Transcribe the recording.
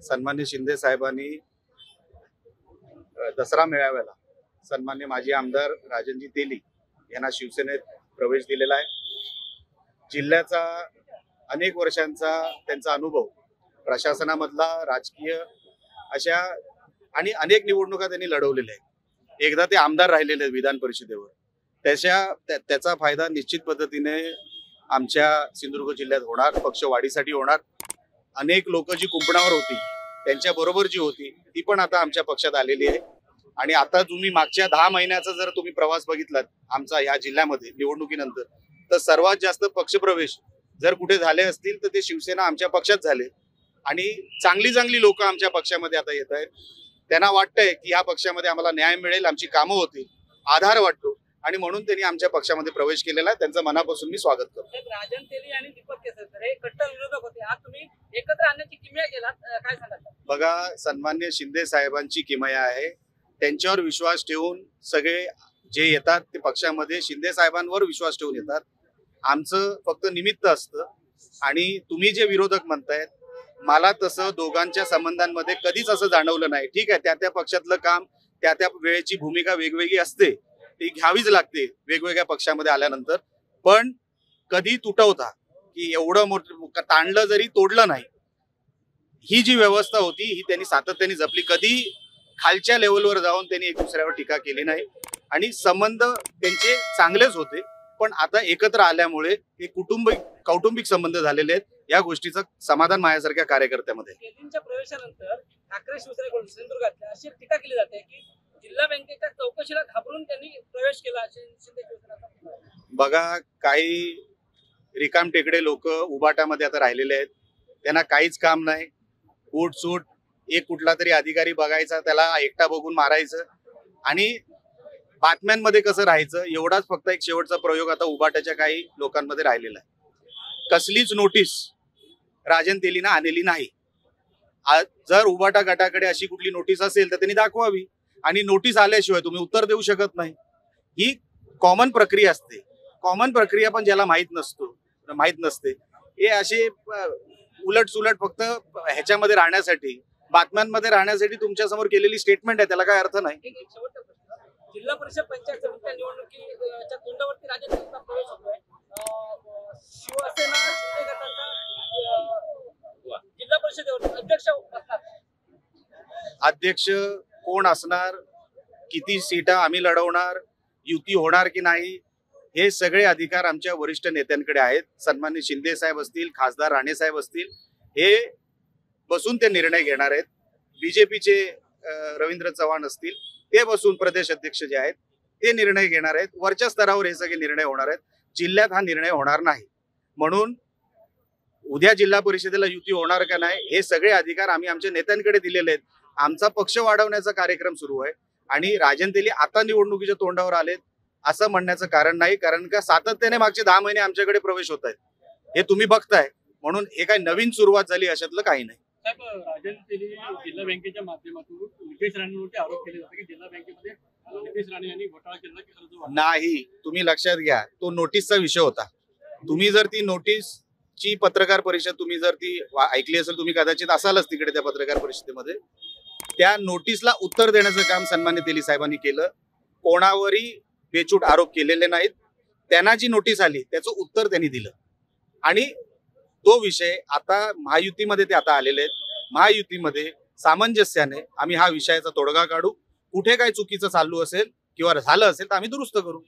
सन्मान्य शिंदे साहेबांनी दसरा मेळाव्याला सन्मान्य माजी आमदार राजनजी तेली यांना शिवसेनेत प्रवेश दिलेला आहे। जिल्ह्याचा अनेक वर्षांचा त्यांचा अनुभव, प्रशासनामधला, राजकीय अशा आणि अनेक निवडणुका त्यांनी लढवलेल्या आहेत। एकदा ते आमदार राहिलेले आहेत विधान परिषदेवर। त्याचा फायदा निश्चित पद्धतीने आमच्या सिंधुदुर्ग जिल्ह्यात होणार, पक्षवाढीसाठी होणार। अनेक लोक जी कुंपणावर होती त्यांच्या बरोबर जी होती ती पण आता आमच्या पक्षात आलेली आहे। आणि आता तुम्ही मागच्या 10 महिन्याचा जर तुम्ही प्रवास बघितलात आमचा या जिल्ह्यामध्ये निवडणुकीनंतर, तर सर्वात जास्त पक्षप्रवेश जर कुठे झाले असतील तर ते शिवसेना आमच्या पक्षात झाले। आणि चांगली लोक आमच्या पक्षामध्ये आता येत आहेत। त्यांना वाटतंय की या पक्षामध्ये आम्हाला न्याय मिळेल, आमची कामं होतील, आधार वाटतो, आणि म्हणून त्यांनी आमच्या पक्षामध्ये प्रवेश केलेला आहे। त्यांचं मनापासून मी स्वागत करतो। राजन तेली आणि दीपक केसरकर हे कट्टर विरोधक होते, आज तुम्ही एकत्र आणण्याची किमया केलात, काय सांगाल? बघा, सन्मान्य शिंदे साहेबांची किमया आहे, त्यांच्यावर विश्वास ठेवून सगळे जे येतात ते पक्षामध्ये शिंदे साहेबांवर विश्वास ठेवून येतात। आमचं फक्त निमित्त असतं। आणि तुम्ही जे विरोधक म्हणतायत, मला तसं दोघांच्या संबंधांमध्ये कधीच असं जाणवलं नाही। ठीक आहे, त्या पक्षातलं काम, त्या वेळेची भूमिका वेगवेगळी असते, ती घ्यावीच लागते वेगवेगळ्या पक्षामध्ये आल्यानंतर। पण कधी तुटवता की एवढं मोठं ताणलं जरी तोडलं नाही, ही जी व्यवस्था होती ही त्यांनी सातत्याने जपली। कधी खालच्या लेवलवर जाऊन त्यांनी एक दुसऱ्यावर टीका केली नाही आणि संबंध त्यांचे चांगलेच होते। पण आता एकत्र आल्यामुळे हे कौटुंबिक संबंध झालेले आहेत। या गोष्टीचं समाधान माझ्यासारख्या कार्यकर्त्यामध्ये। केलींच्या प्रवेशानंतर ठाकरे शिवसेनेकडून सिंधुदुर्गातल्या अशी टीका केली जाते की जिल्हा बँकेच्या चौकशीला घाबरून त्यांनी प्रवेश केला, शिंदे शिवसेना। बघा, काही रिकाम टेकडे लोक उबाटामध्ये आता राहिलेले आहेत, त्यांना काहीच काम नाही। उठसूट एक कुठला तरी अधिकारी बघायचा, त्याला एकटा बघून मारायचं आणि बातम्यांमध्ये कसं राहायचं, एवढाच फक्त एक शेवटचा प्रयोग आता उबाटाच्या काही लोकांमध्ये राहिलेला आहे। कसलीच नोटीस राजन तेलींना आलेली नाही। जर उबाटा गटाकडे अशी कुठली नोटीस असेल तर त्यांनी दाखवावी, आणि नोटीस आल्याशिवाय तुम्ही उत्तर देऊ शकत नाही। ही कॉमन प्रक्रिया असते। कॉमन प्रक्रिया पण ज्याला माहित नसते, हे असे उलट सुलट फक्त ह्याच्यामध्ये राहण्यासाठी, बातम्यांमध्ये राहण्यासाठी तुमच्या समोर केलेली स्टेटमेंट आहे, त्याला काय अर्थ नाही। जिल्हा परिषद पंचायत समितीच्या निवडणुकीच्या तोंडावरती राजन तेलींचा प्रवेश होतोय। शिवसेना शिंदे गटाचा जिल्हा परिषदेवर अध्यक्ष असणार, अध्यक्ष कोण असणार, किती सीटा आम्ही लढवणार, युती होणार की नाही, हे सगळे अधिकार आमच्या वरिष्ठ नेत्यांकडे आहेत। सन्मान्य शिंदे साहेब असतील, खासदार राणे साहेब असतील, हे बसून ते निर्णय घेणार आहेत। बीजेपीचे रवींद्र चव्हाण असतील, ते बसून प्रदेश अध्यक्ष जे आहेत ते निर्णय घेणार आहेत। वरच्या स्तरावर हे सगळे निर्णय होणार आहेत, जिल्ह्यात हा निर्णय होणार नाही। म्हणून उद्या जिल्हा परिषदेला युती होणार का नाही, हे सगळे अधिकार आम्ही आमच्या नेत्यांकडे दिलेले आहेत। आमचा पक्ष वाढवण्याचा कार्यक्रम सुरू आहे, आणि राजन तेली आता निवडणुकीच्या तोंडावर आलेत असं म्हणण्याचं कारण नाही, कारण का सातत्याने मागचे 10 महिने आमच्याकडे प्रवेश होत आहेत, हे तुम्ही बघताय। म्हणून हे काही नवीन सुरुवात झाली अशातलं काही नाही। साहेब, राजन तेली जिल्हा बँकेच्या माध्यमातून नितेश राणेंवरती आरोप केले जाते की जिल्हा बँकेमध्ये नितेश राणे यांनी घोटाळा केला नाही। तुम्ही लक्षात घ्या, तो नोटीसचा विषय होता। तुम्ही जर ती नोटीसची पत्रकार परिषद तुम्ही जर ती ऐकली असेल, तुम्ही कदाचित असालच तिकडे त्या पत्रकार परिषदेमध्ये, त्या नोटीसला उत्तर देण्याचं काम सन्मान्य तेली साहेबांनी केलं। कोणावरही बेछूट आरोप केलेले नाहीत। त्यांना जी नोटीस आली त्याचं उत्तर त्यांनी दिलं, आणि तो विषय आता महायुतीमध्ये ते आता आलेले आहेत। महायुतीमध्ये सामंजस्याने आम्ही हा विषयाचा तोडगा काढू। कुठे काय चुकीचं चालू असेल किंवा झालं असेल तर आम्ही दुरुस्त करू।